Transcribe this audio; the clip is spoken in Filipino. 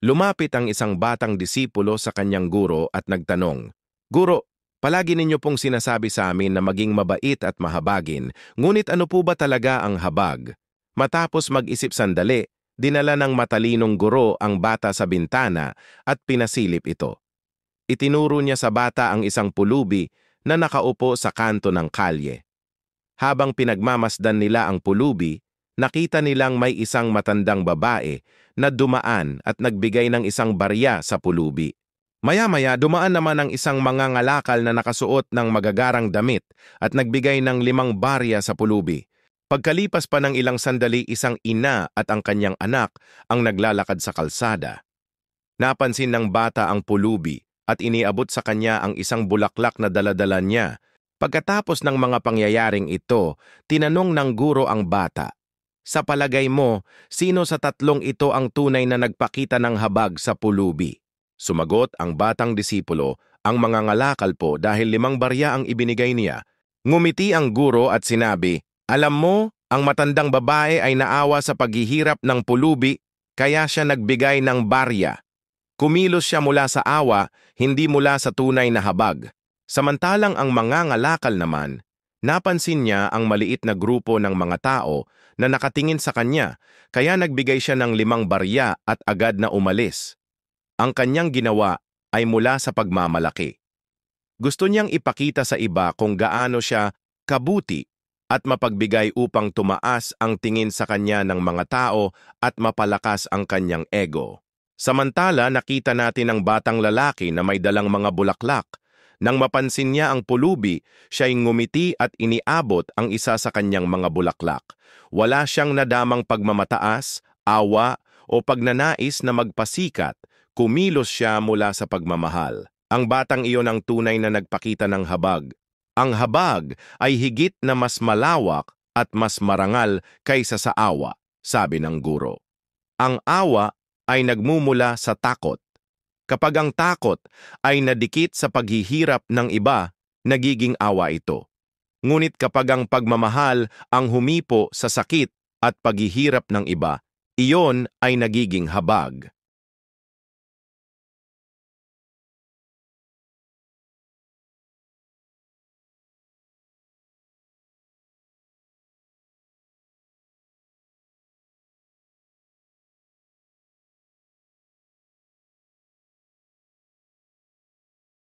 Lumapit ang isang batang disipulo sa kanyang guro at nagtanong, "Guro, palagi ninyo pong sinasabi sa amin na maging mabait at mahabagin, ngunit ano po ba talaga ang habag?" Matapos mag-isip sandali, dinala ng matalinong guro ang bata sa bintana at pinasilip ito. Itinuro niya sa bata ang isang pulubi na nakaupo sa kanto ng kalye. Habang pinagmamasdan nila ang pulubi, nakita nilang may isang matandang babae na dumaan at nagbigay ng isang barya sa pulubi. Maya-maya dumaan naman ang isang mangangalakal na nakasuot ng magagarang damit at nagbigay ng 5 barya sa pulubi. Pagkalipas pa ng ilang sandali, isang ina at ang kanyang anak ang naglalakad sa kalsada. Napansin ng bata ang pulubi at iniabot sa kanya ang isang bulaklak na daladala niya. Pagkatapos ng mga pangyayaring ito, tinanong ng guro ang bata, "Sa palagay mo, sino sa tatlong ito ang tunay na nagpakita ng habag sa pulubi?" Sumagot ang batang disipulo, "Ang mangangalakal po dahil 5 barya ang ibinigay niya." Ngumiti ang guro at sinabi, "Alam mo, ang matandang babae ay naawa sa paghihirap ng pulubi, kaya siya nagbigay ng barya. Kumilos siya mula sa awa, hindi mula sa tunay na habag." Samantalang ang mangangalakal naman, napansin niya ang maliit na grupo ng mga tao na nakatingin sa kanya, kaya nagbigay siya ng 5 barya at agad na umalis. Ang kanyang ginawa ay mula sa pagmamalaki. Gusto niyang ipakita sa iba kung gaano siya kabuti at mapagbigay upang tumaas ang tingin sa kanya ng mga tao at mapalakas ang kanyang ego. Samantala, nakita natin ang batang lalaki na may dalang mga bulaklak. Nang mapansin niya ang pulubi, siya'y ngumiti at iniabot ang isa sa kanyang mga bulaklak. Wala siyang nadamang pagmamataas, awa, o pagnanais na magpasikat. Kumilos siya mula sa pagmamahal. Ang batang iyon ang tunay na nagpakita ng habag. Ang habag ay higit na mas malawak at mas marangal kaysa sa awa, sabi ng guro. Ang awa ay nagmumula sa takot. Kapag ang takot ay nadikit sa paghihirap ng iba, nagiging awa ito. Ngunit kapag ang pagmamahal ang humipo sa sakit at paghihirap ng iba, iyon ay nagiging habag.